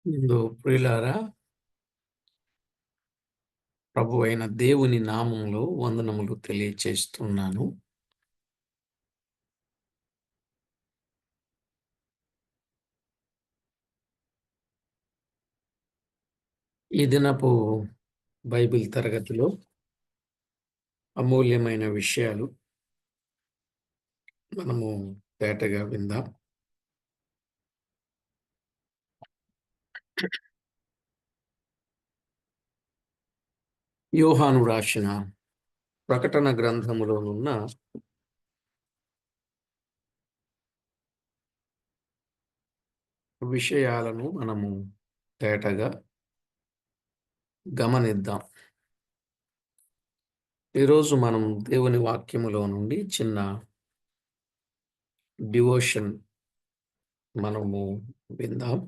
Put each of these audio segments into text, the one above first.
ప్రియులారా, ప్రభువైన దేవుని నామములో వందనములు తెలియచేస్తున్నాను. ఈ దినపు బైబిల్ తరగతిలో అమూల్యమైన విషయాలు మనము తేటగా విందాం. యోహాను రాసిన ప్రకటన గ్రంథములోనున్న విషయాలను మనము తేటగా గమనిద్దాం. ఈరోజు మనం దేవుని వాక్యములో నుండి చిన్న డివోషన్ మనము విందాం.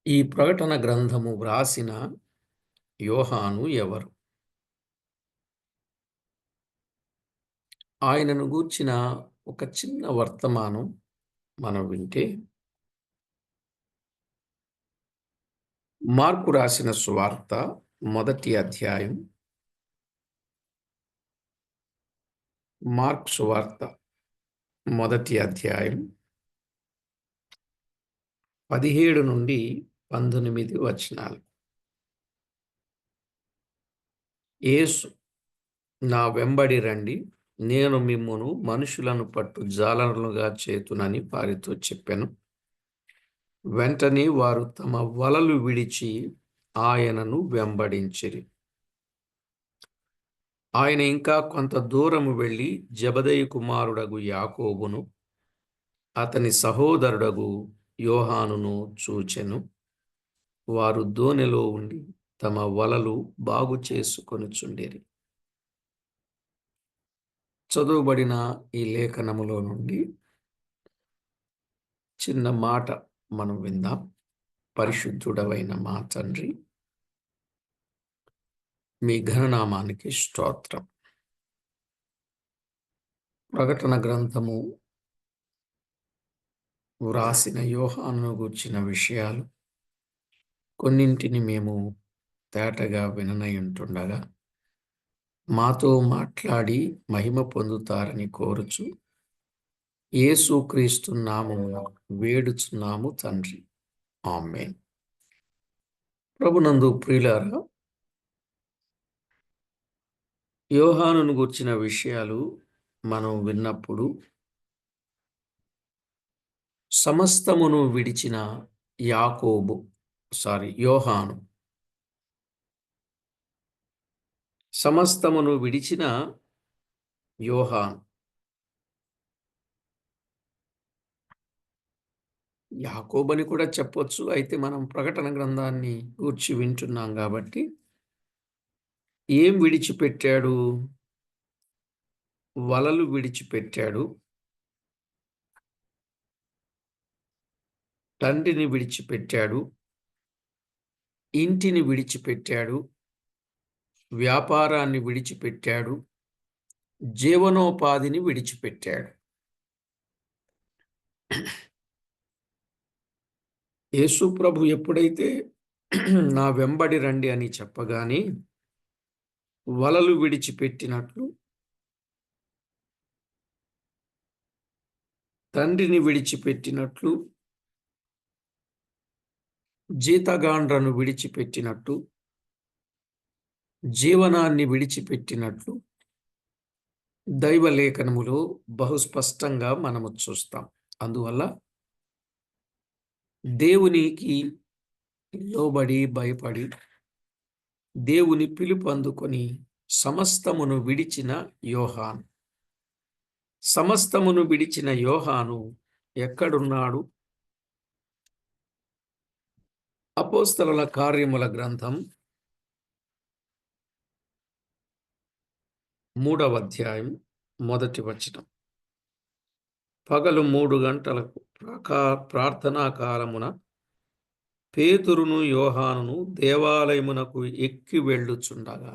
ఈ ప్రకటన గ్రంథము వ్రాసిన యోహాను ఎవరు? ఆయనను గూర్చిన ఒక చిన్న వర్తమానం మనం వింటే, మార్కు రాసిన సువార్త మొదటి అధ్యాయం, మార్కు సువార్త మొదటి అధ్యాయం 17 నుండి 19 వచనాలు. యేసు, నా వెంబడి రండి, నేను మిమ్మును మనుషులను పట్టు జాలరులుగా చేతునని వారితో చెప్పెను. వెంటనే వారు తమ వలలు విడిచి ఆయనను వెంబడించిరి. ఆయన ఇంకా కొంత దూరము వెళ్ళి జెబెదయి కుమారుడగు యాకోబును అతని సహోదరుడగు యోహానును చూచెను. వారు దోణిలో ఉండి తమ వలలు బాగు చేసుకొనుచుండిరి. చదువుబడిన ఈ లేఖనములో నుండి చిన్న మాట మనం విందాం. పరిశుద్ధుడవైన మా తండ్రి, మీ ఘననామానికి స్తోత్రం. ప్రకటన గ్రంథము వ్రాసిన యోహానును గూర్చిన విషయాలు కొన్నింటిని మేము తేటగా విననయుంటుండగా మాతో మాట్లాడి మహిమ పొందుతారని కోరుచు యేసుక్రీస్తు నామమున వేడుచున్నాము తండ్రి, ఆమేన్. ప్రభునందు ప్రియులారా, యోహానును గూర్చిన విషయాలు మనం విన్నప్పుడు సమస్తమును విడిచిన యోహాను, సమస్తమును విడిచిన యోహాను, యాకోబని కూడా చెప్పొచ్చు. అయితే మనం ప్రకటన గ్రంథాన్ని గూర్చి వింటున్నాం కాబట్టి ఏం విడిచిపెట్టాడు? వలలు విడిచిపెట్టాడు, తండ్రిని విడిచిపెట్టాడు, ఇంటిని విడిచిపెట్టాడు, వ్యాపారాన్ని విడిచిపెట్టాడు, జీవనోపాధిని విడిచిపెట్టాడు. యేసు ప్రభు ఎప్పుడైతే నా వెంబడి రండి అని చెప్పగానే వలలు విడిచిపెట్టినట్లు, తండ్రిని విడిచిపెట్టినట్లు, జీతగాండ్రను విడిచిపెట్టినట్టు, జీవనాన్ని విడిచిపెట్టినట్లు దైవలేఖనములో బహుస్పష్టంగా మనము చూస్తాం. అందువల్ల దేవునికి లోబడి భయపడి దేవుని పిలుపు అందుకొని సమస్తమును విడిచిన యోహాను, సమస్తమును విడిచిన యోహాను ఎక్కడున్నాడు? అపోస్తలుల కార్యముల గ్రంథం 3వ అధ్యాయం 1వ వచనం. పగలు 3 గంటలకు ప్రార్థనా కాలమున పేతురును యోహానును దేవాలయమునకు ఎక్కి వెళ్ళుచుండగా,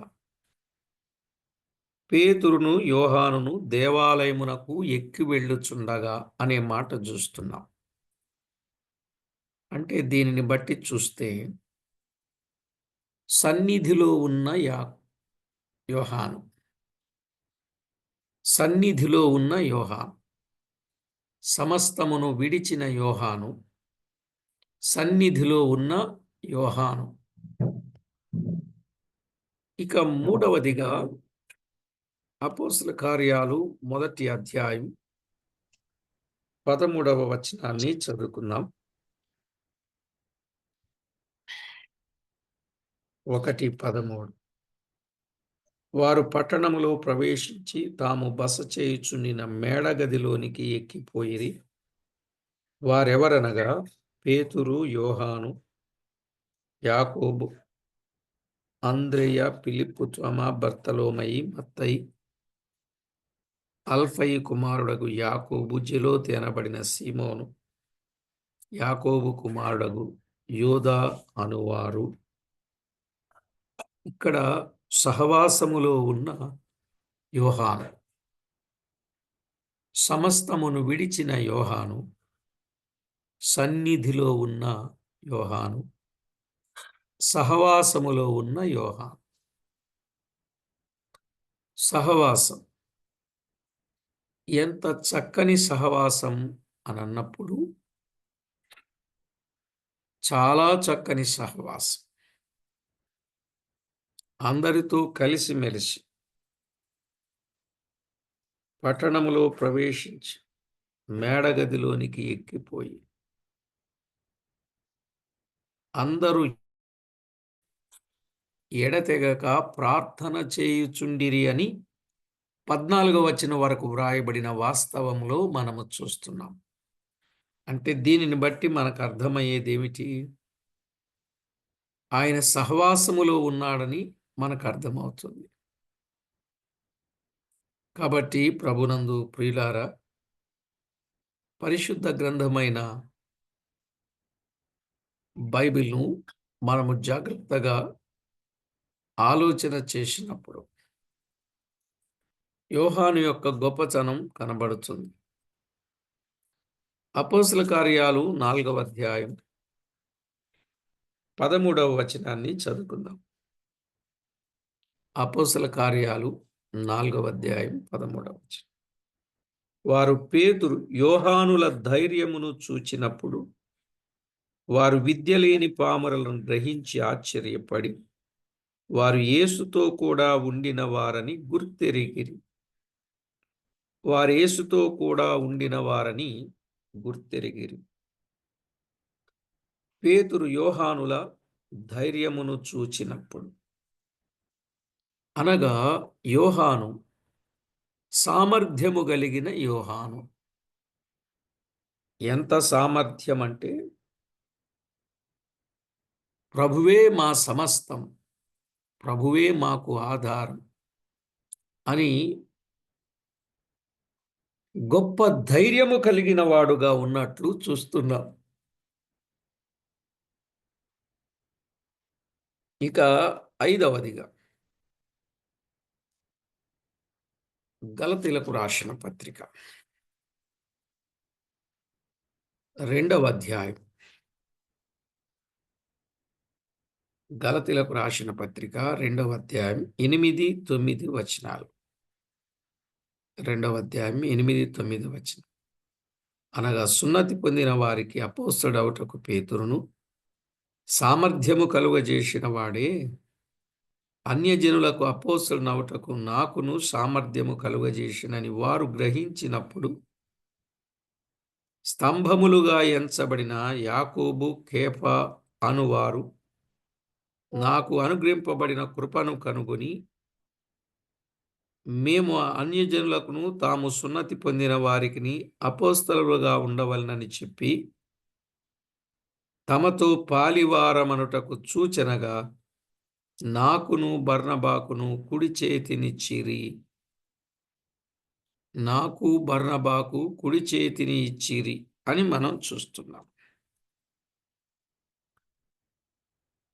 పేతురును యోహానును దేవాలయమునకు ఎక్కి వెళ్ళుచుండగా అనే మాట చూస్తున్నాం. అంటే దీనిని బట్టి చూస్తే సన్నిధిలో ఉన్న యోహాను, సన్నిధిలో ఉన్న యోహాను, సమస్తమును విడిచిన యోహాను, సన్నిధిలో ఉన్న యోహాను. ఇక మూడవదిగా అపోస్తల కార్యాలు 1వ అధ్యాయం 13వ వచనాన్ని చదువుకుందాం. 1:13. వారు పట్టణములో ప్రవేశించి తాము బస చేయుచుండిన మేడగదిలోనికి ఎక్కిపోయిరి. వారెవరనగా పేతురు, యోహాను, యాకోబు, అంద్రెయ, ఫిలిప్పు, తోమా, బర్తలోమయి, మత్తయి, అల్ఫయి కుమారుడగు యాకోబు, జెలోతు అనబడిన సీమోను, యాకోబు కుమారుడగు యోదా అనువారు. ఇక్కడ సహవాసములో ఉన్న యోహాను, సమస్తమును విడిచిన యోహాను, సన్నిధిలో ఉన్న యోహాను, సహవాసములో ఉన్న యోహాను. సహవాసం ఎంత చక్కని సహవాసం అని అన్నప్పుడు చాలా చక్కని సహవాసం. అందరితో కలిసిమెలిసి పట్టణములో ప్రవేశించి మేడగదిలోనికి ఎక్కిపోయి అందరూ ఎడతెగక ప్రార్థన చేయుచుండిరి అని 14వ వచనం వరకు వ్రాయబడిన వాస్తవంలో మనము చూస్తున్నాం. అంటే దీనిని బట్టి మనకు అర్థమయ్యేది ఏమిటి? ఆయన సహవాసములో ఉన్నాడని మనకు అర్థమవుతుంది. కాబట్టి ప్రభునందు ప్రియులారా, పరిశుద్ధ గ్రంథమైన బైబిల్ను మనము జాగ్రత్తగా ఆలోచన చేసినప్పుడు యోహాను యొక్క గొప్పతనం కనబడుతుంది. అపోస్తల కార్యాలు 4వ అధ్యాయం 13వ వచనాన్ని చదువుకుందాం. అపోస్తల కార్యాలు 4వ అధ్యాయం 13వ వచనం. వారు పేతురు, యోహానుల ధైర్యమును చూచినప్పుడు వారు విద్య లేని పామరులను గ్రహించి ఆశ్చర్యపడి వారు యేసుతో కూడా ఉండిన వారని గుర్తెరిగిరి. వారు యేసుతో కూడా ఉండిన వారని గుర్తెరిగిరి. పేతురు యోహానుల ధైర్యమును చూచినప్పుడు అనగా యోహాను సామర్థ్యము కలిగిన యోహాను. ఎంత సామర్థ్యం అంటే ప్రభువే మా సమస్తం, ప్రభువే మాకు ఆధారం అని గొప్ప ధైర్యము కలిగిన వాడుగా ఉన్నట్లు చూస్తున్నాం. ఇక 5వదిగా గలతీలకు రాసిన పత్రిక 2వ అధ్యాయం. గలతీలకు రాసిన పత్రిక 2వ అధ్యాయం 8, 9 వచనాలు. 2వ అధ్యాయం 8, 9 వచనం. అనగా సున్నతి పొందిన వారికి అపోస్తలుడవుటకు పేతురును సామర్థ్యము కలుగజేసిన వాడే అన్యజనులకు అపోస్తలునవుటకు నాకును సామర్థ్యము కలుగజేసినని వారు గ్రహించినప్పుడు స్తంభములుగా ఎంచబడిన యాకోబు, కేఫా అనువారు నాకు అనుగ్రహింపబడిన కృపను కనుగొని మేము అన్యజనులకును తాము సున్నతి పొందిన వారికిని అపోస్తలులుగా ఉండవలనని చెప్పి తమతో పాలివారమనుటకు సూచనగా నాకును బర్నబాకును కుడి చేతినిచ్చిరి. నాకు బర్నబాకు కుడి చేతిని ఇచ్చిరి అని మనం చూస్తున్నాం.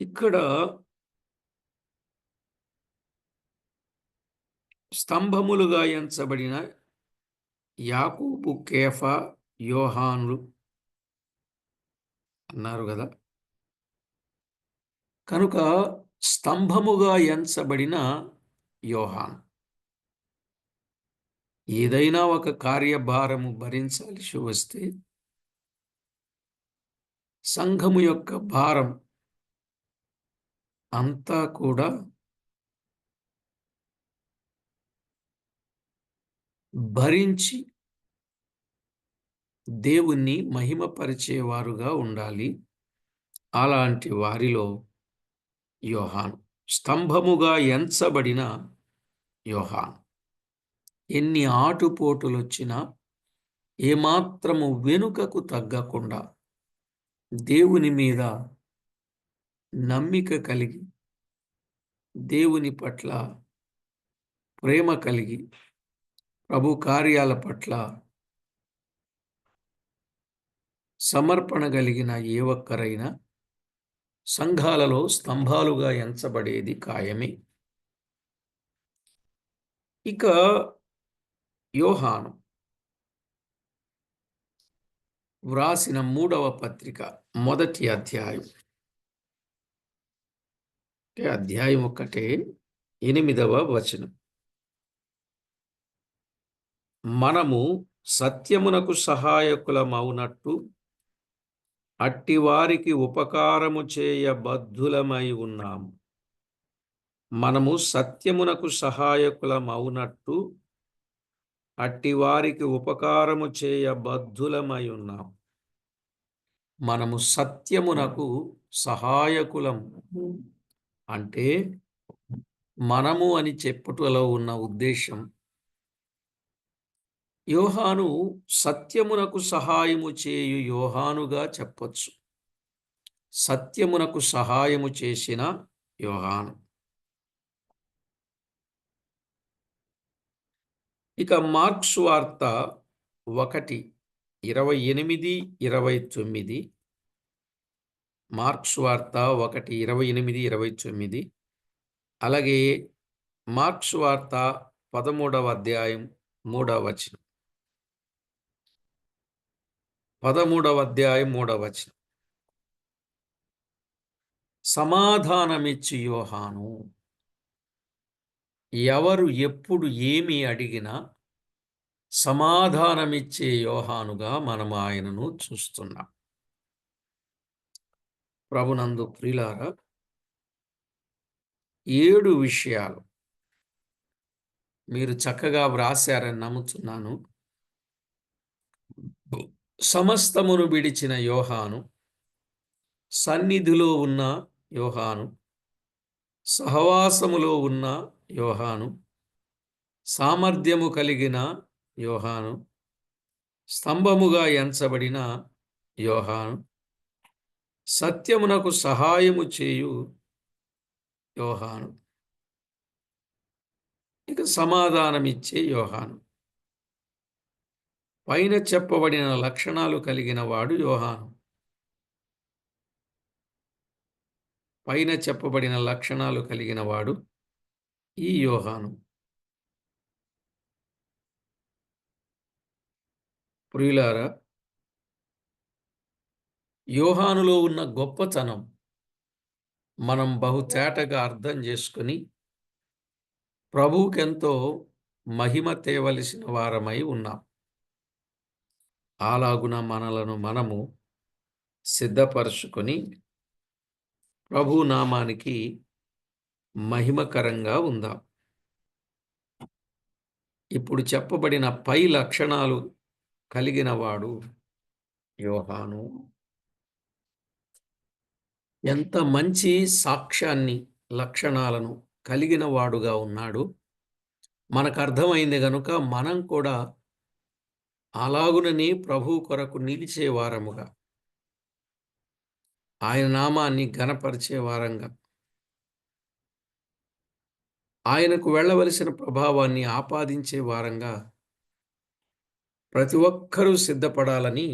ఇక్కడ స్తంభములుగా ఎంచబడిన యాకోబు, కేఫా, యోహానులు అన్నారు గదా! కనుక స్తంభముగా ఎంచబడిన యోహాను. ఏదైనా ఒక కార్యభారము భరించాల్సి వస్తే సంఘము యొక్క భారం అంతా కూడా భరించి దేవుణ్ణి మహిమపరిచేవారుగా ఉండాలి. అలాంటి వారిలో యోహాను. స్తంభముగా ఎంచబడిన యోహాను. ఎన్ని ఆటుపోటులొచ్చినా ఏమాత్రము వెనుకకు తగ్గకుండా దేవుని మీద నమ్మిక కలిగి, దేవుని పట్ల ప్రేమ కలిగి, ప్రభు కార్యాల పట్ల సమర్పణ కలిగిన ఏ ఒక్కరైనా సంఘాలలో స్తంభాలుగా ఎంచబడేది ఖాయమే. ఇక యోహాను వ్రాసిన 3వ పత్రిక మొదటి అధ్యాయం. అధ్యాయం ఒక్కటే 8వ వచనం. మనము సత్యమునకు సహాయకులమవునట్టు అట్టివారికి ఉపకారము చేయ బద్ధులమై ఉన్నాము. మనము సత్యమునకు సహాయకులమవునట్టు అట్టివారికి ఉపకారము చేయ బద్ధులమై ఉన్నాము. మనము సత్యమునకు సహాయకులం అంటే మనము అని చెప్పుటలో ఉన్న ఉద్దేశం, యోహాను సత్యమునకు సహాయము చేయు యోహానుగా చెప్పొచ్చు. సత్యమునకు సహాయము చేసిన యోహాను. ఇక మార్క్స్ వార్త 1:28, 29. మార్క్స్ వార్త 1:28, 29. అలాగే మార్క్స్ వార్త 13వ అధ్యాయం 3వ వచనం. 13వ అధ్యాయం 3వ వచనం. సమాధానమిచ్చు యోహాను ఎవరు ఎప్పుడు ఏమి అడిగినా సమాధానమిచ్చే యోహానుగా మనం ఆయనను చూస్తున్నాం. ప్రభునందు ప్రియులారా, 7 విషయాలు మీరు చక్కగా వ్రాశారని నమ్ముతున్నాను. సమస్తమును విడిచిన యోహాను, సన్నిధిలో ఉన్న యోహాను, సహవాసములో ఉన్న యోహాను, సామర్థ్యము కలిగిన యోహాను, స్తంభముగా ఎంచబడిన యోహాను, సత్యమునకు సహాయము చేయు యోహాను, ఇక సమాధానమిచ్చే యోహాను. పైన చెప్పబడిన లక్షణాలు కలిగిన వాడు యోహాను. పైన చెప్పబడిన లక్షణాలు కలిగిన వాడు ఈ యోహాను. ప్రియులారా, యోహానులో ఉన్న గొప్పతనం మనం బహుతేటగా అర్థం చేసుకుని ప్రభువుకెంతో మహిమ తేవలసిన వారమై ఉన్నాం. అలాగున మనలను మనము సిద్ధపరచుకొని ప్రభు నామానికి మహిమకరంగా ఉందాం. ఇప్పుడు చెప్పబడిన పై లక్షణాలు కలిగిన వాడు యోహాను. ఎంత మంచి సాక్ష్యాన్ని, లక్షణాలను కలిగిన వాడుగా ఉన్నాడు మనకు అర్థమైంది గనుక మనం కూడా అలాగుననే ప్రభు కొరకు నిలిచే వారముగా, ఆయన నామాన్ని ఘనపరిచే వారంగా, ఆయనకు వెళ్ళవలసిన ప్రభావాన్ని ఆపాదించే వారంగా ప్రతి ఒక్కరూ సిద్ధపడాలని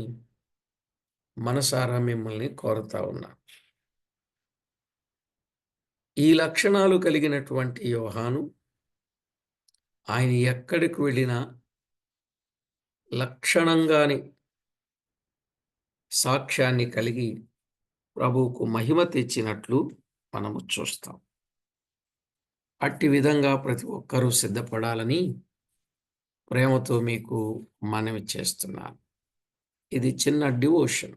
మనసారా మిమ్మల్ని కోరుతా ఉన్నా. ఈ లక్షణాలు కలిగినటువంటి యోహాను ఆయన ఎక్కడికి వెళ్ళినా లక్షణంగాని సాక్ష్యాన్ని కలిగి ప్రభువుకు మహిమ తెచ్చినట్లు మనము చూస్తాం. అట్టి విధంగా ప్రతి ఒక్కరూ సిద్ధపడాలని ప్రేమతో మీకు మనవి చేస్తున్నాను. ఇది చిన్న డివోషన్.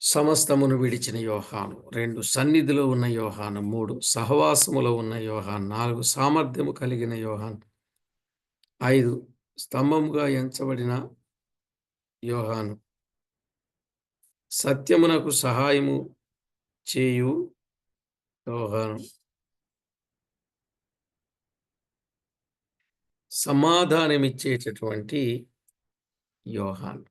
సమస్తమును విడిచిన యోహాను 2, సన్నిధిలో ఉన్న యోహాను 3, సహవాసములో ఉన్న యోహాను 4, సామర్థ్యము కలిగిన యోహాను 5, స్తంభముగా ఎంచబడిన యోహాను, సత్యమునకు సహాయము చేయు యోహాను, సమాధానమిచ్చేటటువంటి యోహాను.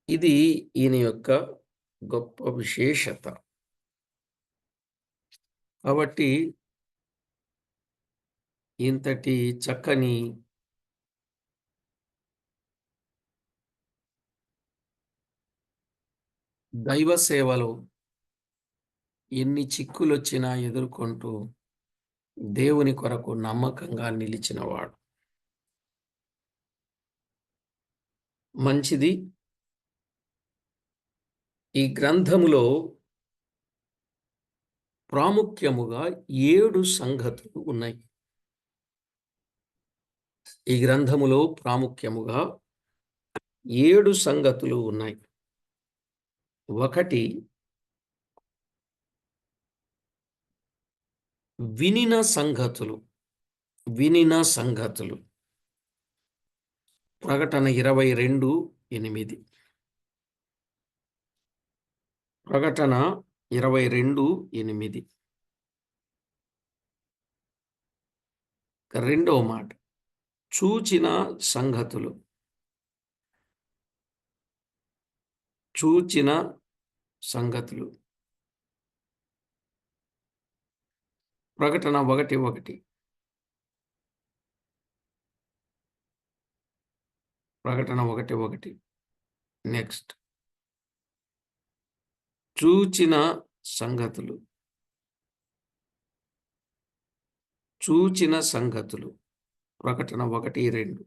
ఇది ఈయన యొక్క గొప్ప విశేషత. కాబట్టి ఇంతటి చక్కని దైవ సేవలో ఎన్ని చిక్కులొచ్చినా ఎదుర్కొంటూ దేవుని కొరకు నమ్మకంగా నిలిచినవాడు. మంచిది. ఈ గ్రంథములో ప్రాముఖ్యముగా 7 సంగతులు ఉన్నాయి. ఈ గ్రంథములో ప్రాముఖ్యముగా 7 సంగతులు ఉన్నాయి. 1, వినిన సంగతులు. వినిన సంగతులు. ప్రకటన 22:8. ప్రకటన 22:8. రెండవ మాట, చూచిన సంగతులు. చూచిన సంగతులు. ప్రకటన 1:1. ప్రకటన 1:1. నెక్స్ట్, చూచిన సంగతులు. చూచిన సంగతులు. ప్రకటన 1:2.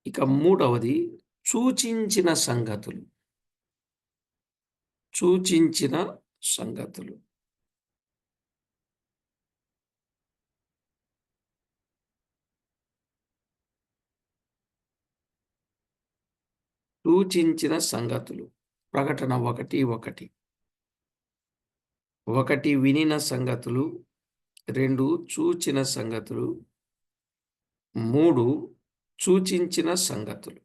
ఇక మూడవది, సూచించిన సంగతులు. సూచించిన సంగతులు. సూచించిన సంగతులు. ప్రకటన 1:1. 1 వినిన సంగతులు, 2 చూచిన సంగతులు, 3 సూచించిన సంగతులు.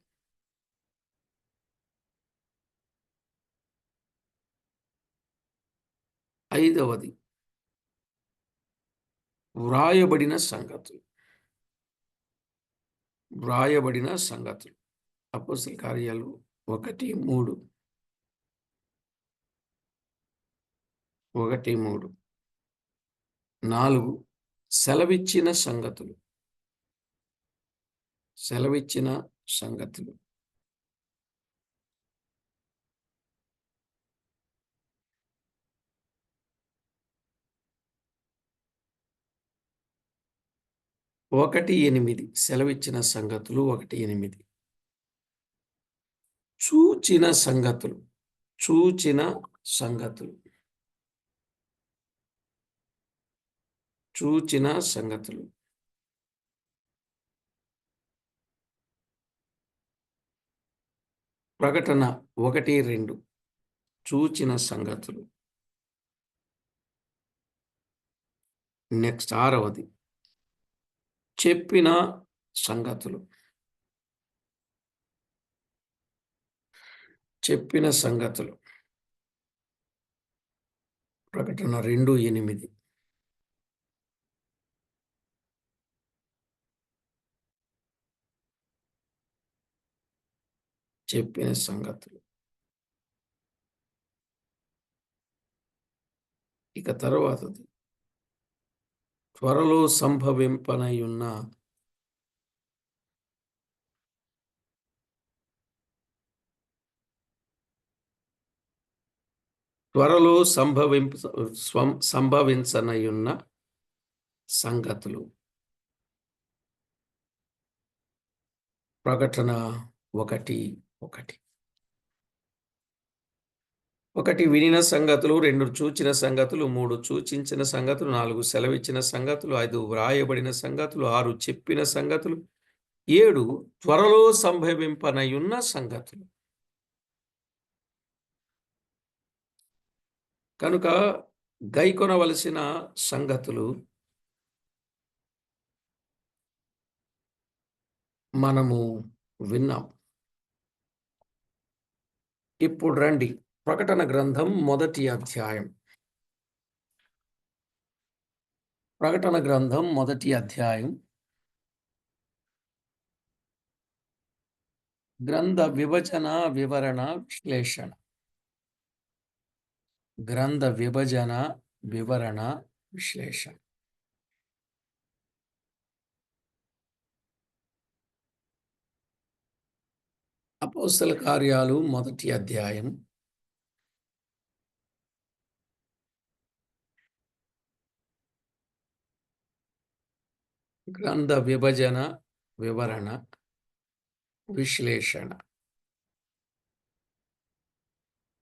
ఐదవది, వ్రాయబడిన సంగతులు. వ్రాయబడిన సంగతులు. అపోస్తలుల కార్యాలు 1:3. 1:3. 4 సెలవిచ్చిన సంగతులు. సెలవిచ్చిన సంగతులు. 1:8. సెలవిచ్చిన సంగతులు 1:8. చూచిన సంగతులు. చూచిన సంగతులు. చూచిన సంగతులు. ప్రకటన 1:2. చూచిన సంగతులు. నెక్స్ట్, ఆరవది, చెప్పిన సంగతులు. చెప్పిన సంగతులు. ప్రకటన 2:8. చెప్పిన సంగతులు. ఇక తరువాతది, త్వరలో సంభవింపనయున్న త్వరలో సంభవించనయున్న సంగతులు. ప్రకటన 1:1. 1 వినిన సంగతులు, 2 చూచిన సంగతులు, 3 సూచించిన సంగతులు, 4 సెలవిచ్చిన సంగతులు, 5 వ్రాయబడిన సంగతులు, 6 చెప్పిన సంగతులు, 7 త్వరలో సంభవింపనయున్న సంగతులు. కనుక గైకొనవలసిన సంగతులు మనము విన్నాం. ఇప్పుడు రండి, ప్రకటన గ్రంథం మొదటి అధ్యాయం. ప్రకటన గ్రంథం మొదటి అధ్యాయం. గ్రంథ విభజన, వివరణ, విశ్లేషణ. గ్రంథ విభజన, వివరణ, విశ్లేషణ. అపోస్తల కార్యాలు మొదటి అధ్యాయం. గ్రంథ విభజన, వివరణ, విశ్లేషణ.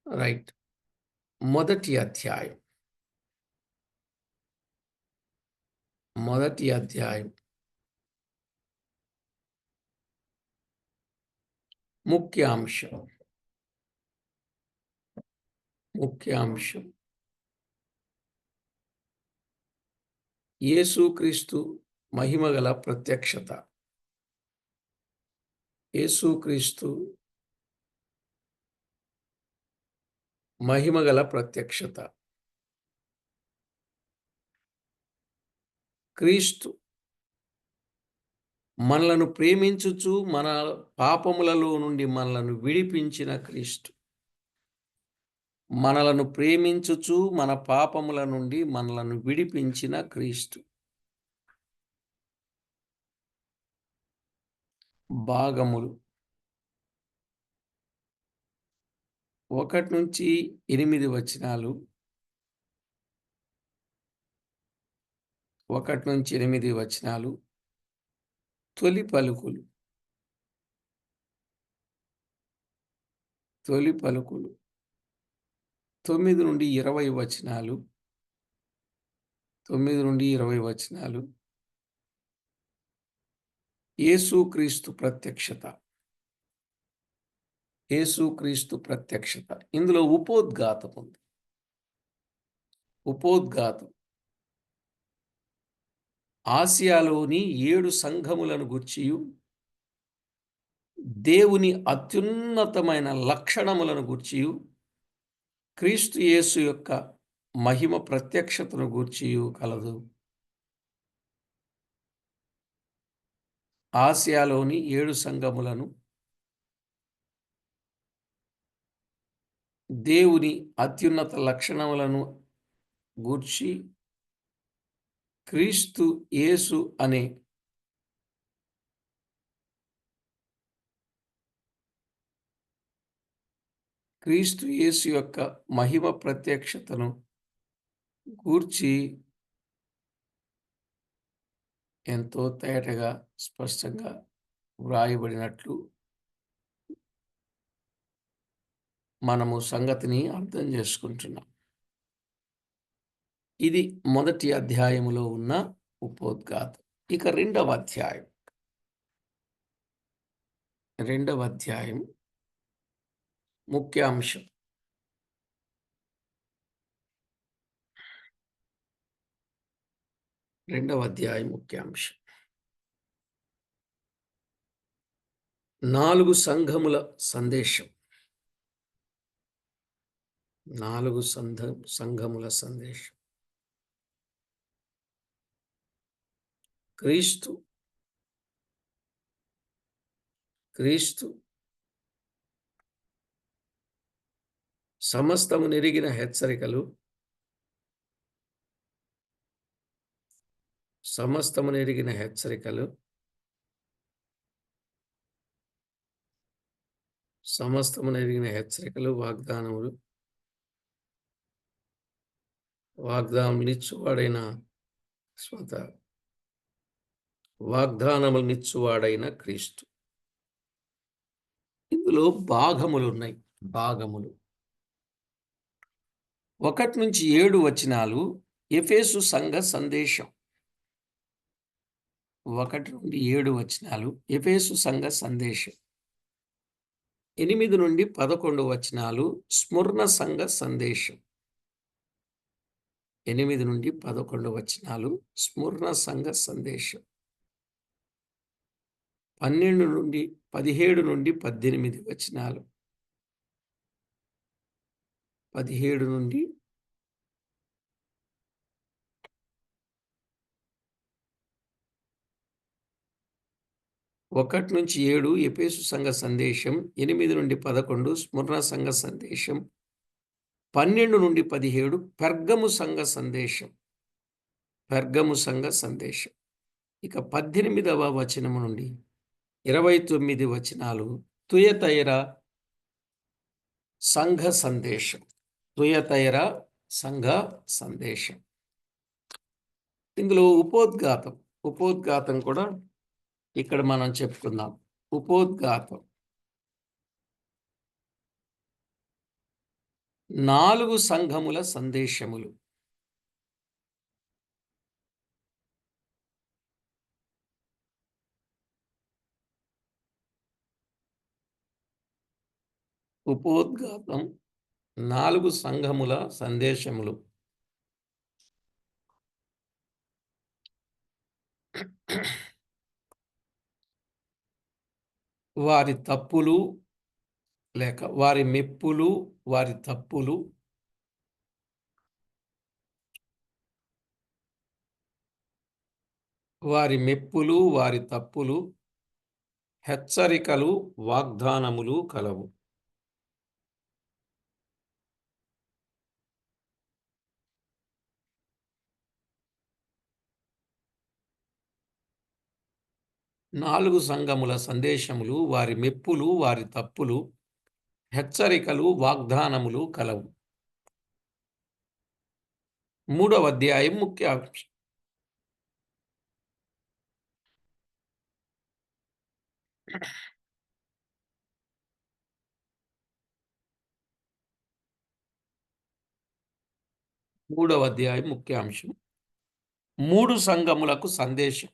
రైట్. మొదటి అధ్యాయం. మొదటి అధ్యాయం. ముఖ్యాంశం. ముఖ్యాంశం. యేసుక్రీస్తు మహిమగల ప్రత్యక్షత. యేసుక్రీస్తు మహిమగల ప్రత్యక్షత. క్రీస్తు మనలను ప్రేమించుచు మన పాపములలో నుండి మనలను విడిపించిన క్రీస్తు. మనలను ప్రేమించుచు మన పాపముల నుండి మనలను విడిపించిన క్రీస్తు. భాగములు 1-8 వచనాలు. 1-8 వచనాలు. తొలి పలుకులు. తొలి పలుకులు. 9-20 వచనాలు. 9-20 వచనాలు. యేసుక్రీస్తు ప్రత్యక్షత. యేసుక్రీస్తు ప్రత్యక్షత. ఇందులో ఉపోద్ఘాతం ఉంది. ఉపోద్ఘాతం. ఆసియాలోని 7 సంఘములను గూర్చియు దేవుని అత్యున్నతమైన లక్షణములను గూర్చియు క్రీస్తు యేసు యొక్క మహిమ ప్రత్యక్షతను గూర్చియు కలదు. ఆసియాలోని 7 సంఘములను దేవుని అత్యున్నత లక్షణములను గూర్చి క్రీస్తు యేసు అనే క్రీస్తు యేసు యొక్క మహిమ ప్రత్యక్షతను గూర్చి ఎంతో తేటగా, స్పష్టంగా వ్రాయబడినట్లు మనము సంగతిని అర్థం చేసుకుంటున్నాం. ఇది మొదటి అధ్యాయములో ఉన్న ఉపోద్ఘాతం. ఇక రెండవ అధ్యాయం. రెండవ అధ్యాయం ముఖ్యాంశం. రెండవ అధ్యాయం ముఖ్యాంశం. 4 సంఘముల సందేశం. 4 సంఘముల సందేశం. క్రీస్తు సమస్తము నెరిగిన హెచ్చరికలు. సమస్తము నెరిగిన హెచ్చరికలు. సమస్తము నెరిగిన హెచ్చరికలు, వాగ్దానములు. వాగ్దానములిచ్చువాడైన వాగ్దానములనిచ్చువాడైన క్రీస్తు. ఇందులో భాగములున్నాయి. భాగములు. 1-7 వచనాలు ఎఫెసు సంఘ సందేశం. 1-7 వచనాలు ఎఫెసు సంఘ సందేశం. 8-11 వచనాలు స్ముర్ణ సంఘ సందేశం. 8-11 వచనాలు స్ముర్ణ సంఘ సందేశం. 17-18 వచనాలు 17 నుండి 1-7 ఎఫెసు సంఘ సందేశం. 8-11 స్ముర్ణ సంఘ సందేశం. 12-17 పెర్గము సంఘ సందేశం. పెర్గము సంఘ సందేశం. ఇక 18వ వచనము నుండి 29 వచనాలు తుయతైర సంఘ సందేశం. తుయతైర సంఘ సందేశం. ఇందులో ఉపోద్ఘాతం కూడా ఇక్కడ మనం చెప్పుకుందాం. ఉపోద్ఘాతం 4 సంఘముల సందేశములు. ఉపోద్ఘాతం 4 సంఘముల సందేశములు. వారి తప్పులు లేక వారి మెప్పులు, వారి తప్పులు, వారి మెప్పులు, వారి తప్పులు, హెచ్చరికలు, వాగ్దానములు కలవు. నాలుగు సంఘముల సందేశములు, వారి మెప్పులు, వారి తప్పులు, హెచ్చరికలు, వాగ్దానములు కలవు. 3వ అధ్యాయం ముఖ్యాంశం. మూడవ అధ్యాయం ముఖ్యాంశం. 3 సంఘములకు సందేశం.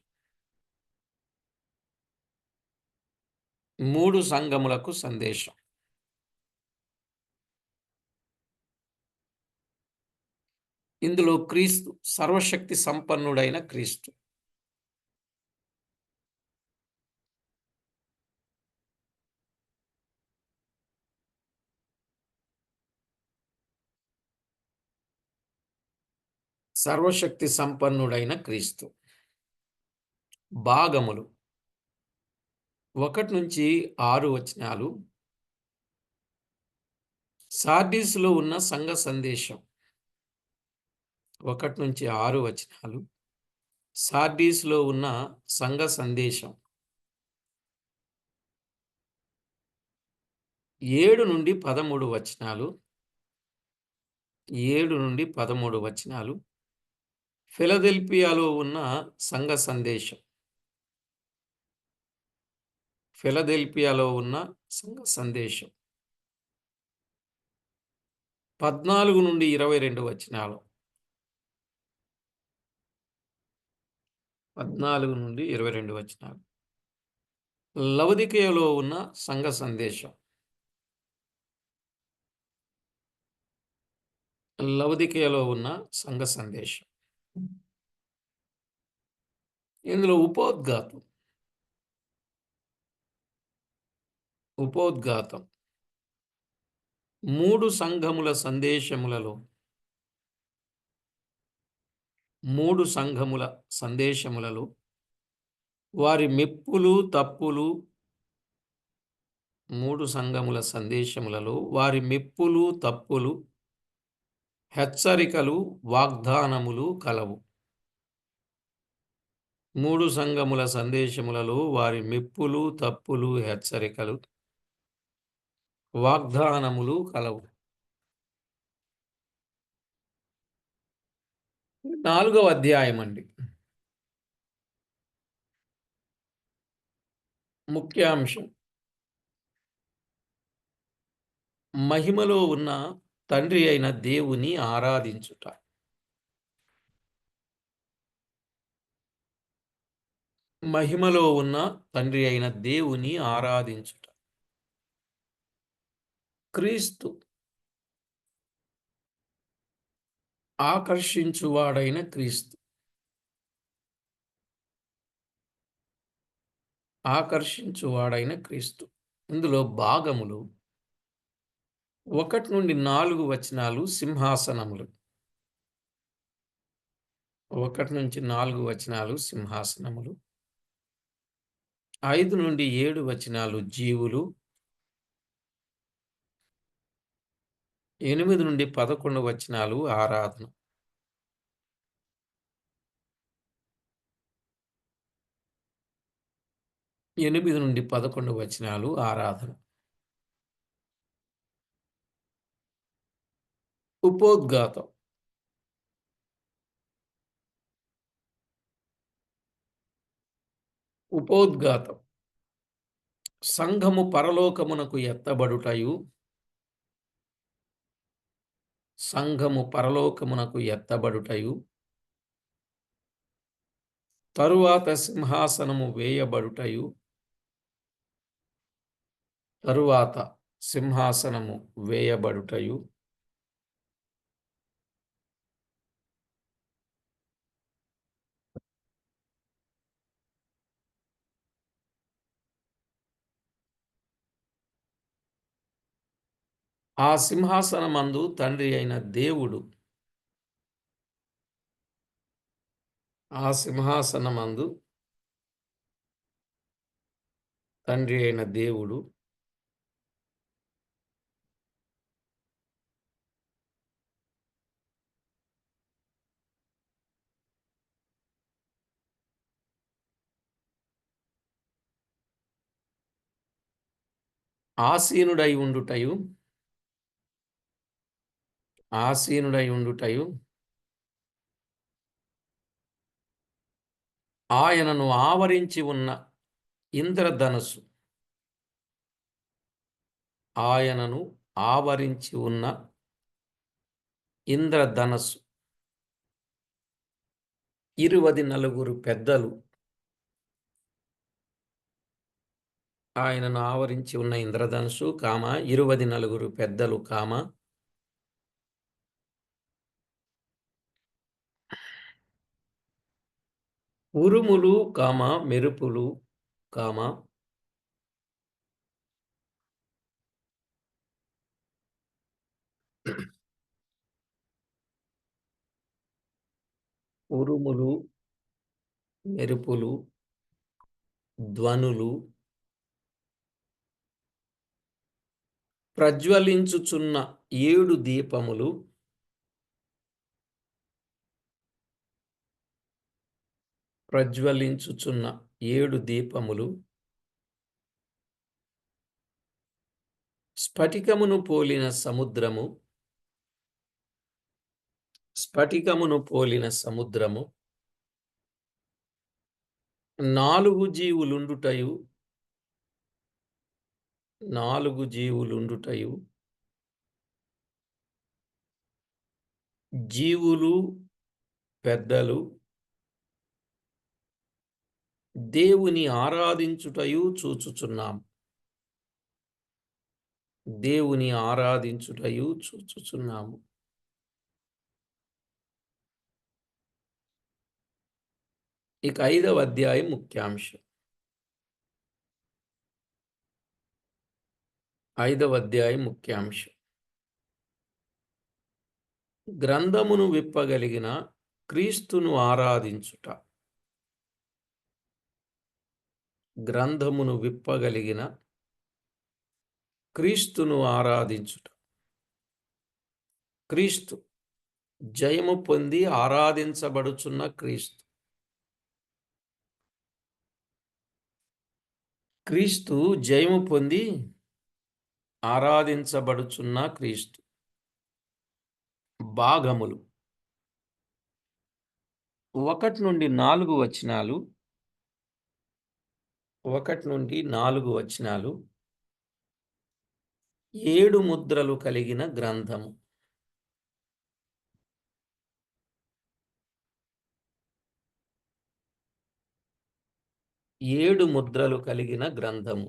3 సంఘములకు సందేశం. ఇందులో క్రీస్తు, సర్వశక్తి సంపన్నుడైన క్రీస్తు. సర్వశక్తి సంపన్నుడైన క్రీస్తు. భాగములు 1-6 వచనాలు సార్డీసులో ఉన్న సంఘ సందేశం. 1-6 వచనాలు సార్డీసులో ఉన్న సంఘ సందేశం. 7-13 వచనాలు 7-13 వచనాలు ఫిలదెల్ఫియాలో ఉన్న సంఘ సందేశం. ఫిలదెల్ఫియాలో ఉన్న సంఘ సందేశం. 14-22 వచనాలు 14-22 వచనాలు లవదికయలో ఉన్న సంఘ సందేశం. లవదికయలో ఉన్న సంఘ సందేశం. ఇందులో ఉపోద్ఘాతం. 3 సంఘముల సందేశములలో 3 సంఘముల సందేశములలో వారి మెప్పులు, తప్పులు 3 సంఘముల సందేశములలో వారి మెప్పులు, తప్పులు, హెచ్చరికలు, వాగ్దానములు కలవు. 3 సంఘముల సందేశములలో వారి మెప్పులు, తప్పులు, హెచ్చరికలు, వాగ్దానములు కలవు. 4వ అధ్యాయం అండి. ముఖ్యాంశం. మహిమలో ఉన్న తండ్రి అయిన దేవుని ఆరాధించుట. మహిమలో ఉన్న తండ్రి అయిన దేవుని ఆరాధించుట. క్రీస్తు ఆకర్షించువాడైన క్రీస్తు. ఆకర్షించువాడైన క్రీస్తు. ఇందులో భాగములు 1-4 వచనాలు సింహాసనములు. 1-4 వచనాలు సింహాసనములు. 5-7 వచనాలు జీవులు. 8-11 వచనాలు ఆరాధన. 8-11 వచనాలు ఆరాధన. ఉపోద్ఘాతం. ఉపోద్ఘాతం. సంఘము పరలోకమునకు ఎత్తబడుటయు. సంఘము పరలోకమునకు ఎత్తబడుటయు. తరువాత సింహాసనము వేయబడుటయు. తరువాత సింహాసనము వేయబడుటయు. ఆ సింహాసనమందు తండ్రి అయిన దేవుడు. ఆ సింహాసనమందు తండ్రి అయిన దేవుడు. ఆసీనుడై ఉండుటయు. ఆసీనుడై ఉండుటయు. ఆయనను ఆవరించి ఉన్న ఇంద్రధనస్సు. ఆయనను ఆవరించి ఉన్న ఇంద్రధనస్సు. 24 పెద్దలు. ఆయనను ఆవరించి ఉన్న ఇంద్రధనుస్సు, 24 పెద్దలు, ఉరుములు, మెరుపులు, కామ ఉరుములు, మెరుపులు, ధ్వనులు, ప్రజ్వలించుచున్న 7 దీపములు. ప్రజ్వలించుచున్న 7 దీపములు. స్ఫటికమును పోలిన సముద్రము. స్ఫటికమును పోలిన సముద్రము. 4 జీవులుండుటయు. 4 జీవులుండుటయు. జీవులు, పెద్దలు దేవుని ఆరాధించుటయు చూచుచున్నాం. దేవుని ఆరాధించుటయు చూచుచున్నాము. ఇక 5వ అధ్యాయం ముఖ్యాంశం. 5వ అధ్యాయం ముఖ్యాంశం. గ్రంథమును విప్పగలిగిన క్రీస్తును ఆరాధించుట. గ్రంథమును విప్పగలిగిన క్రీస్తును ఆరాధించుట. క్రీస్తు జయము పొంది ఆరాధించబడుచున్న క్రీస్తు. క్రీస్తు జయము పొంది ఆరాధించబడుచున్న క్రీస్తు. భాగములు 1-4 వచనాలు. 1-4 వచనాలు. 7 ముద్రలు కలిగిన గ్రంథము. 7 ముద్రలు కలిగిన గ్రంథము.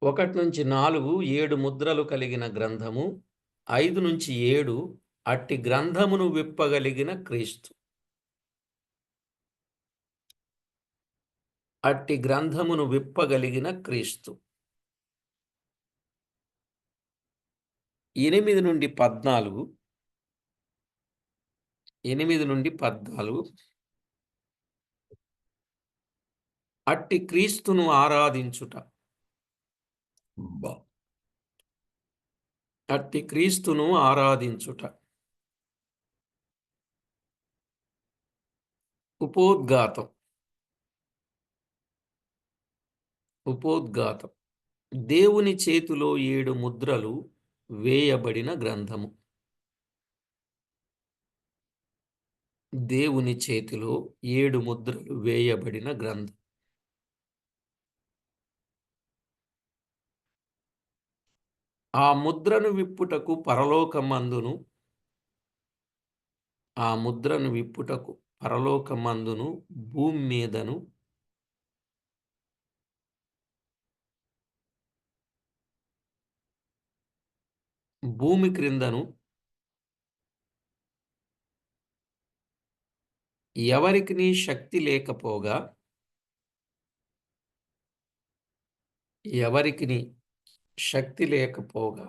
ఒకటి నుంచి 4 7 ముద్రలు కలిగిన గ్రంథము. 5 నుంచి 7 అట్టి గ్రంథమును విప్పగలిగిన క్రీస్తు. అట్టి గ్రంథమును విప్పగలిగిన క్రీస్తు. 8 నుండి 14 8 నుండి 14 అట్టి క్రీస్తును ఆరాధించుట. అట్టి క్రీస్తును ఆరాధించుట. ఉపోద్ఘాతం. ఉపోద్ఘాతం. దేవుని చేతిలో 7 ముద్రలు వేయబడిన గ్రంథము. దేవుని చేతిలో 7 ముద్రలు వేయబడిన గ్రంథం. ఆ ముద్రను విప్పుటకు పరలోకమందును ఆ ముద్రను విప్పుటకు పరలోకమందును భూమి మీదను భూమి క్రిందను ఎవరికిని శక్తి లేకపోగా ఎవరికిని శక్తి లేకపోగా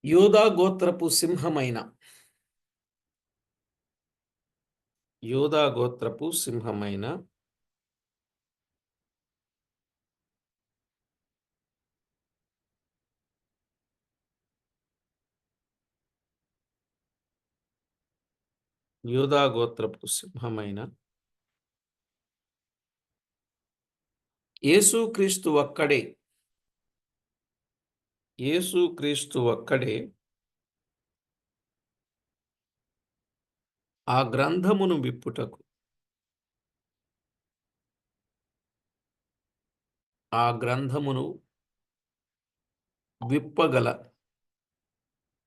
యూదా గోత్రపు సింహమైన యూదా గోత్రపు సింహమైన యూదా గోత్రపు సింహమైన యేసుక్రీస్తు ఒక్కడే. యేసుక్రీస్తు ఒక్కడే ఆ గ్రంథమును విప్పుటకు ఆ గ్రంథమును విప్పగల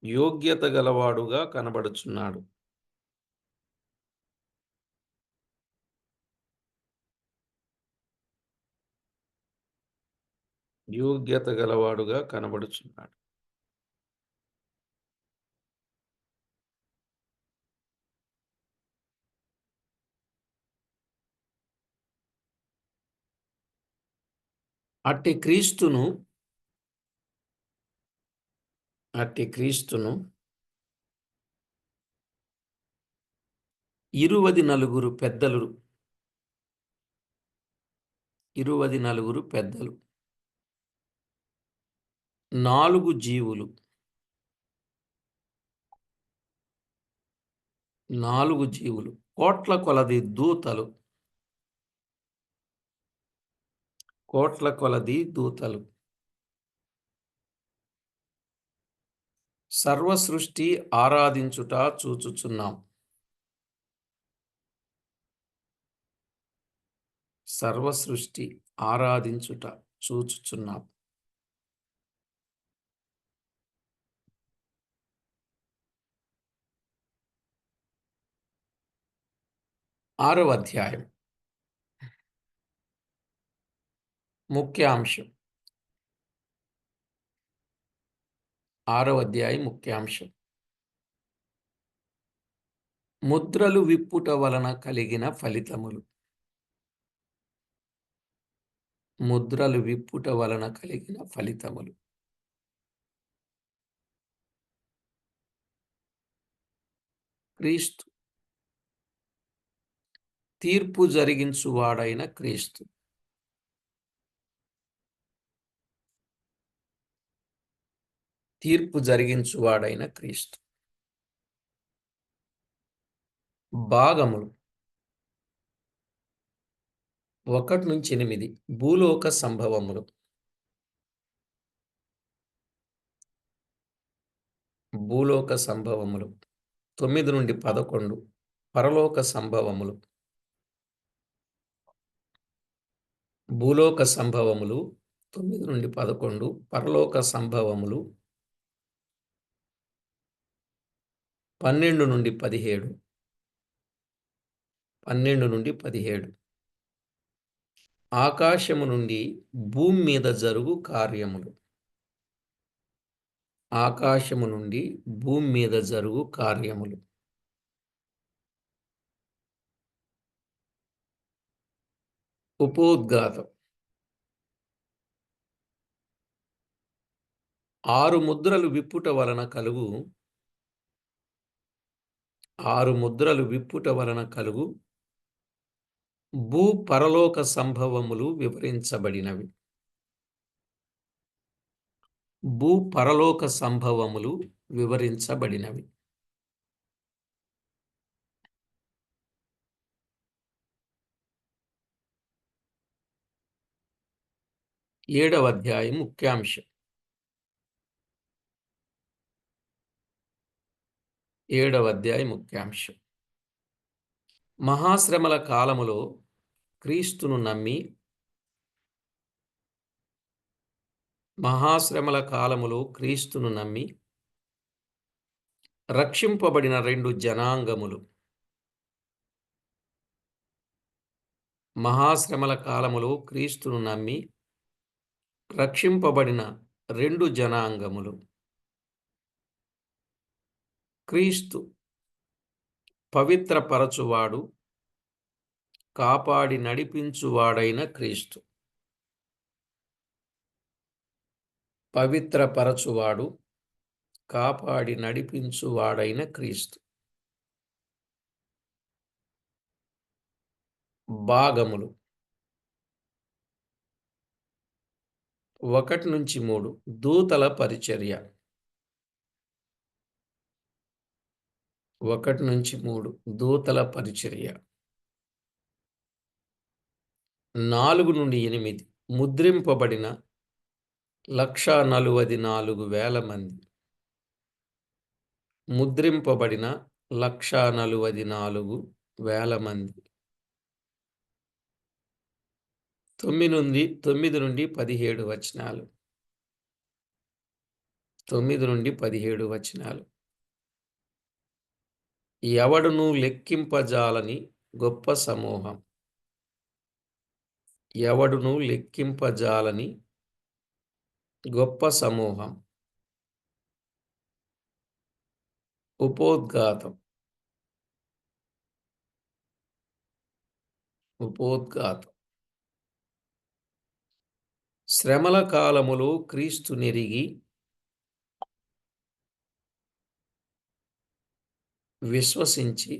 యోగ్యత గలవాడుగా కనబడుచున్నాడు. యోగ్యత గలవాడుగా కనబడుచున్నాడు. అట్టి క్రీస్తును అట్టి క్రీస్తును 24 పెద్దలు 24 పెద్దలు 4 జీవులు 4 జీవులు కోట్ల కొలది దూతలు కోట్ల కొలది దూతలు సర్వ సృష్టి ఆరాధించుట చూచుచున్నాం. సర్వ సృష్టి ఆరాధించుట చూచుచున్నాం. 6వ అధ్యాయం ముఖ్యాంశం. 6వ అధ్యాయం ముఖ్యాంశం. ముద్రలు విప్పుట వలన కలిగిన ఫలితములు. ముద్రలు విప్పుట వలన కలిగిన ఫలితములు. క్రీస్తు. తీర్పు జరిగించువాడైన క్రీస్తు. తీర్పు జరిగించువాడైన క్రీస్తు. భాగములు 1-8 భూలోక సంభవములు. భూలోక సంభవములు 9-11 పరలోక సంభవములు. భూలోక సంభవములు 9-11 పరలోక సంభవములు 12-17. 12-17 ఆకాశము నుండి భూమి మీద జరుగు కార్యములు. ఆకాశము నుండి భూమి మీద జరుగు కార్యములు. ఉపోద్ఘాతం. 6 ముద్రలు విప్పుట వలన కలుగు 6 ముద్రలు విప్పుట వలన కలుగు భూ పరలోక సంభవములు వివరించబడినవి. భూ పరలోక సంభవములు వివరించబడినవి. ఏడవ అధ్యాయం ముఖ్యాంశం. 7వ అధ్యాయం ముఖ్యాంశం. మహాశ్రమల కాలములో క్రీస్తును నమ్మి మహాశ్రమల కాలములో క్రీస్తును నమ్మి రక్షింపబడిన 2 జనాంగములు. మహాశ్రమల కాలములో క్రీస్తును నమ్మి రక్షింపబడిన 2 జనాంగములు. క్రీస్తు పవిత్రపరచువాడు, కాపాడి నడిపించువాడైన క్రీస్తు. పవిత్రపరచువాడు, కాపాడి నడిపించువాడైన క్రీస్తు. భాగములు 1-3 దూతల పరిచర్య. 1-3 దూతల పరిచర్య. 4-8 ముద్రింపబడిన 1,44,000 మంది. ముద్రింపబడిన 1,44,000 మంది. 9-17 వచనాలు. 9-17 వచనాలు. ఎవడును లెక్కింపజాలని గొప్ప సమూహం. ఎవడును లెక్కింపజాలని గొప్ప సమూహం. ఉపోద్ఘాతం. ఉపోద్ఘాతం. శ్రమల కాలములో క్రీస్తు నెరిగి విశ్వసించి.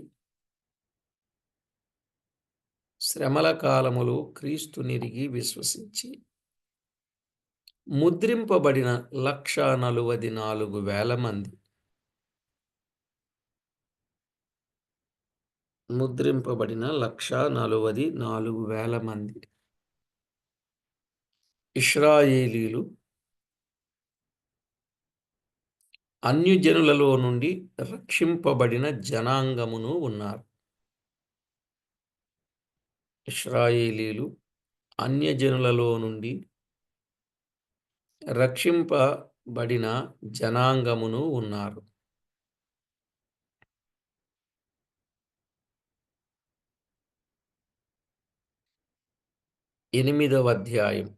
శ్రమల కాలములో క్రీస్తు నెరిగి విశ్వసించి ముద్రింపబడిన 1,44,000 మంది. ముద్రింపబడిన 1,44,000 మంది. ఇశ్రాయేలీలు అన్యజనులలో నుండి రక్షింపబడిన జనాంగమును ఉన్నారు. ఇశ్రాయేలీలు అన్యజనులలో నుండి రక్షింపబడిన జనాంగమును ఉన్నారు. 8వ అధ్యాయం.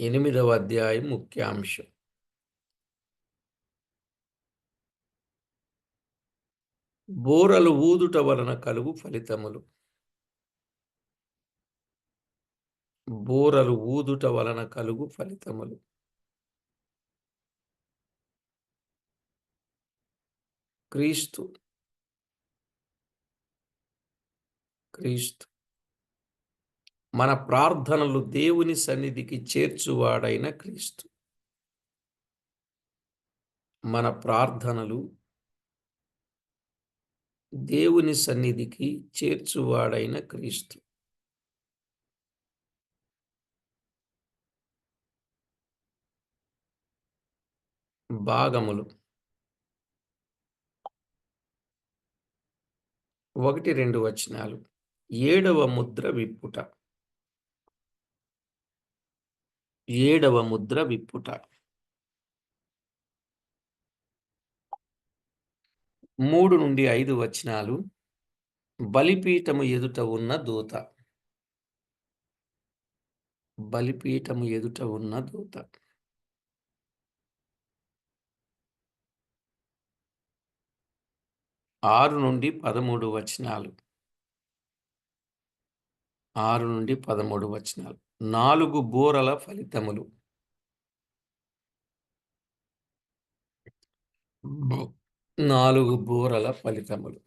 8వ అధ్యాయం ముఖ్యాంశం. బూరలు ఊదుట వలన కలుగు ఫలితములు. బూరలు ఊదుట వలన కలుగు ఫలితములు. క్రీస్తు. క్రీస్తు. మన ప్రార్థనలు దేవుని సన్నిధికి చేర్చువాడైన క్రీస్తు. మన ప్రార్థనలు దేవుని సన్నిధికి చేర్చువాడైన క్రీస్తు. భాగములు 1, 2 వచనాలు. ఏడవ ముద్ర విప్పుట. ఏడవ ముద్ర విప్పుట. 3-5 వచనాలు. బలిపీఠము ఎదుట ఉన్న దూత. బలిపీఠము ఎదుట ఉన్న దూత. 6-13 వచనాలు. 6-13 వచనాలు. 4 బూరల ఫలితములు. 4 బూరల ఫలితములు.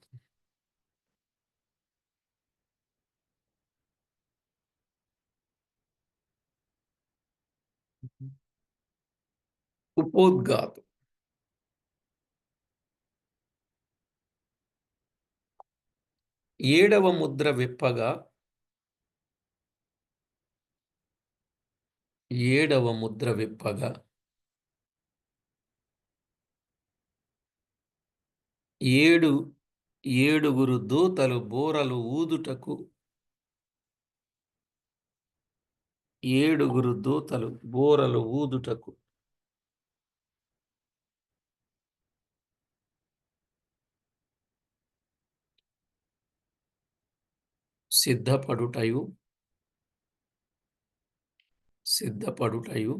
ఉపోద్ఘాతం. ఏడవ ముద్ర విప్పగా ఏడవ ముద్ర విప్పగా ఏడుగురు దూతలు బూరలు ఊదుటకు ఏడుగురు దూతలు బూరలు ఊదుటకు సిద్ధపడుటయు సిద్ధపడుటయు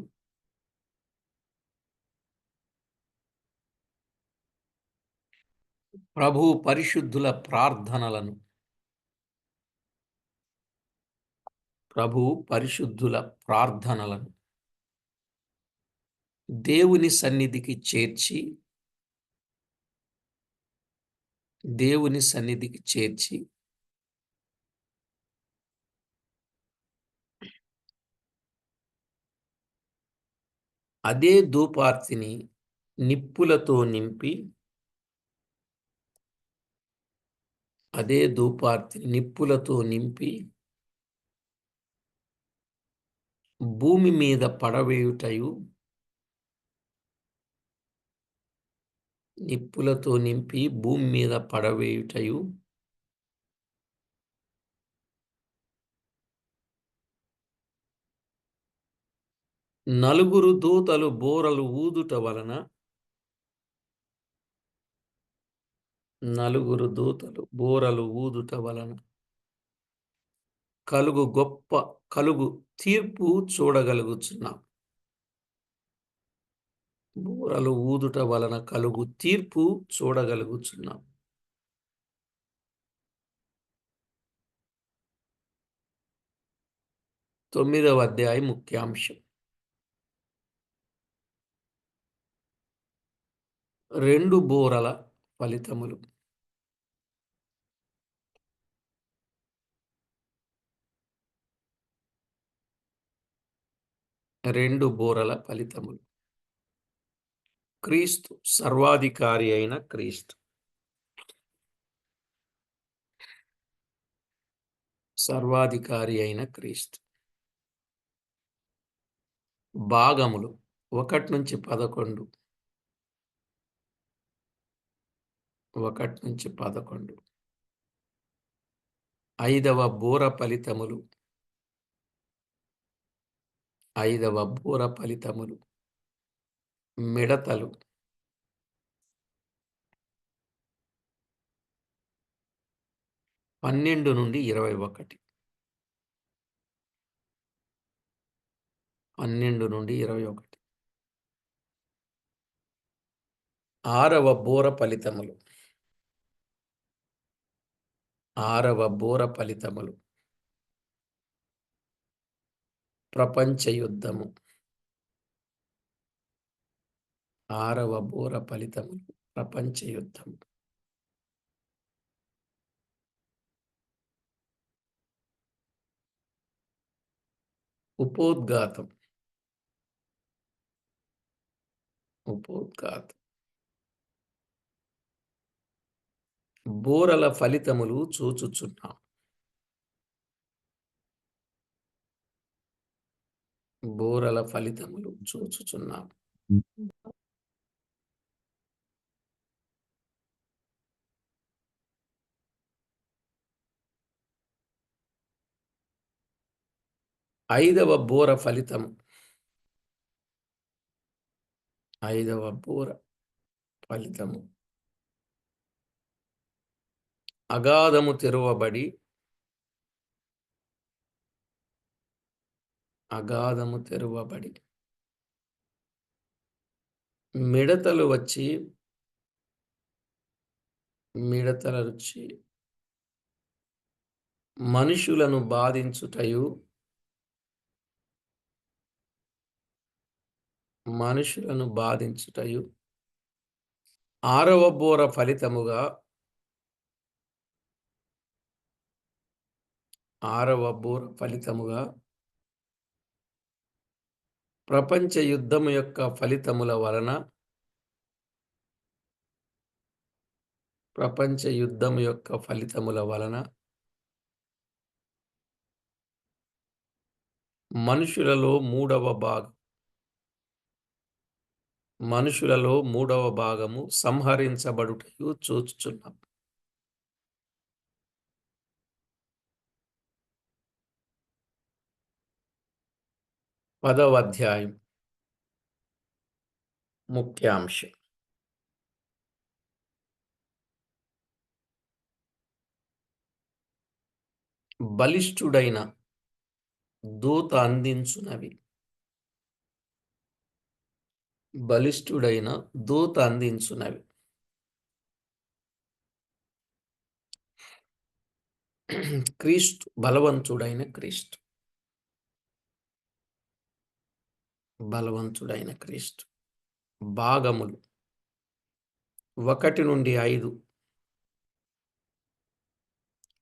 ప్రభువు పరిశుద్ధుల ప్రార్థనలను ప్రభువు పరిశుద్ధుల ప్రార్థనలను దేవుని సన్నిధికి చేర్చి దేవుని సన్నిధికి చేర్చి అదే ధూపార్తిని నిప్పులతో నింపి అదే ధూపార్తిని నిప్పులతో నింపి భూమి మీద పడవేయుటయు నిప్పులతో నింపి భూమి మీద పడవేయుటయు నలుగురు దూతలు బూరలు ఊదుట వలన నలుగురు దూతలు బూరలు ఊదుట వలన కలుగు తీర్పు చూడగలుగుచున్నాం. బూరలు ఊదుట వలన కలుగు తీర్పు చూడగలుగుచున్నాం. 9వ అధ్యాయం ముఖ్యాంశం. 2 బూరల ఫలితములు. 2 బూరల ఫలితములు. క్రీస్తు, సర్వాధికారి అయిన క్రీస్తు. సర్వాధికారి అయిన క్రీస్తు. భాగములు 1-11. 1-11. 5వ బూర ఫలితములు. 5వ బూర ఫలితములు. మిడతలు. 12-21. 12-21. 6వ బూర ఫలితములు. ఆరవ బూర ఫలితములు. ప్రపంచ యుద్ధము. ఆరవ బూర ఫలితములు. ప్రపంచ యుద్ధము. ఉపోద్ఘాతం. ఉపోద్ఘాతం. బూరల ఫలితములు చూచుచున్నాం. బూరల ఫలితములు చూచుచున్నాం. ఐదవ బూర ఫలితము. ఐదవ బూర ఫలితము. అగాధము తెరువబడి, అగాధము తెరువబడి మిడతలు వచ్చి, మిడతలొచ్చి మనుషులను బాధించుటయు, మనుషులను బాధించుటయు ఆరవ బూర ఫలితముగా, ఆరవ బూర ఫలితముగా ప్రపంచ యుద్ధము యొక్క ఫలితముల వలన, ప్రపంచ యుద్ధము యొక్క ఫలితముల వలన మనుషులలో మూడవ భాగం, మనుషులలో మూడవ భాగము సంహరించబడుటయు చూచుచున్నాం. 10వ అధ్యాయం. ముఖ్యాంశం. బలిష్ఠుడైన దూత అందించునవి. బలిష్ఠుడైన దూత అందించునవి. క్రీస్తు, బలవంతుడైన క్రీస్తు. బలవంతుడైన క్రీస్తు. భాగములు 1 నుండి 5.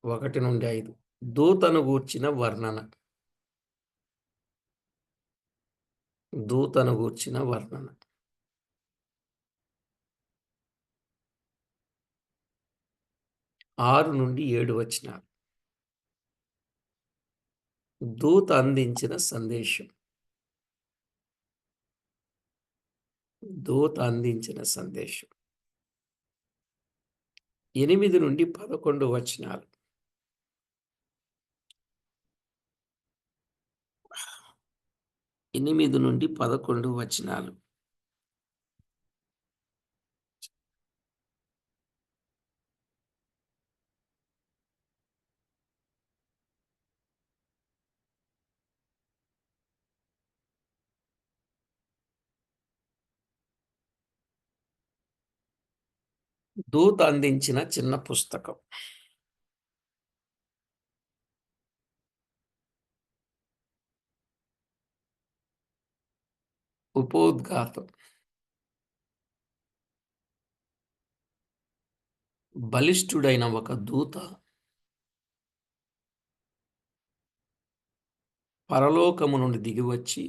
1 నుండి 5. దూతను గూర్చిన వర్ణన. దూతను గూర్చిన వర్ణన. 6 నుండి 7 వచనాలు. దూత అందించిన సందేశం. దూత అందించిన సందేశం. 8 నుండి 11 వచనాలు. 8 నుండి 11 వచనాలు. దూత అందించిన చిన్న పుస్తకం. ఉపోద్ఘాతం. బలిష్ఠుడైన ఒక దూత పరలోకము నుండి దిగివచ్చి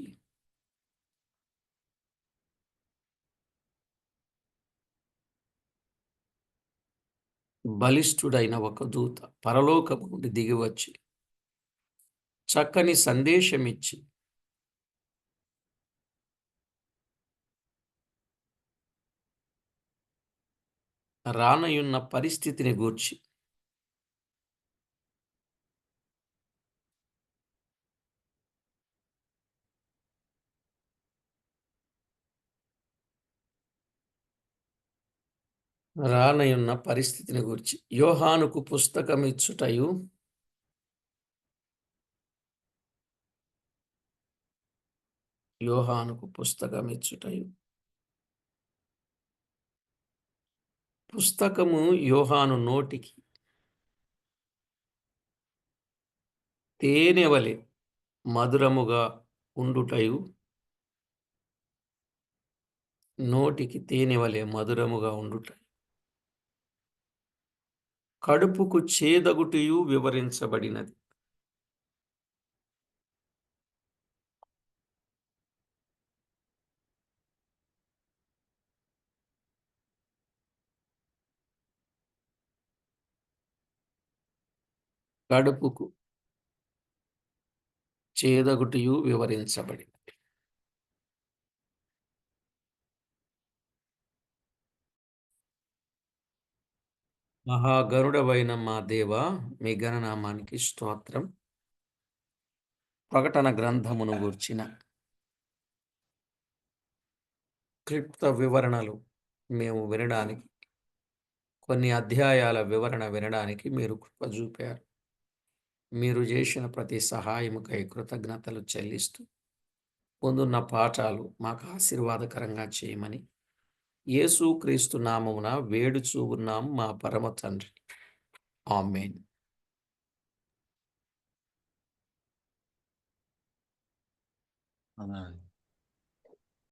బలిష్ఠుడైన ఒక దూత పరలోకము నుండి దిగివచ్చి చక్కని సందేశమిచ్చి రానయున్న పరిస్థితిని గూర్చి, రానయున్న పరిస్థితిని గూర్చి యోహానుకు పుస్తకమిచ్చుటయు, యోహానుకు పుస్తకమిచ్చుటయు. పుస్తకము యోహాను నోటికి తేనెవలె మధురముగా ఉండుటయు, నోటికి తేనెవలె మధురముగా ఉండుట, కడుపుకు చేదగుటియు వివరించబడినది. కడుపుకు చేదగుటియు వివరించబడినది. మహాగరుడవైన మా దేవా, మీ ఘననామానికి స్తోత్రం. ప్రకటన గ్రంథమును గూర్చిన క్లుప్త వివరణలు మేము వినడానికి, కొన్ని అధ్యాయాల వివరణ వినడానికి మీరు కృప చూపారు. మీరు చేసిన ప్రతి సహాయముకై కృతజ్ఞతలు చెల్లిస్తూ, ముందున్న పాఠాలు మాకు ఆశీర్వాదకరంగా చేయమని యేసుక్రీస్తు నామమున వేడుచూ ఉన్నాం మా పరమ తండ్రి. ఆమేన్. Amen.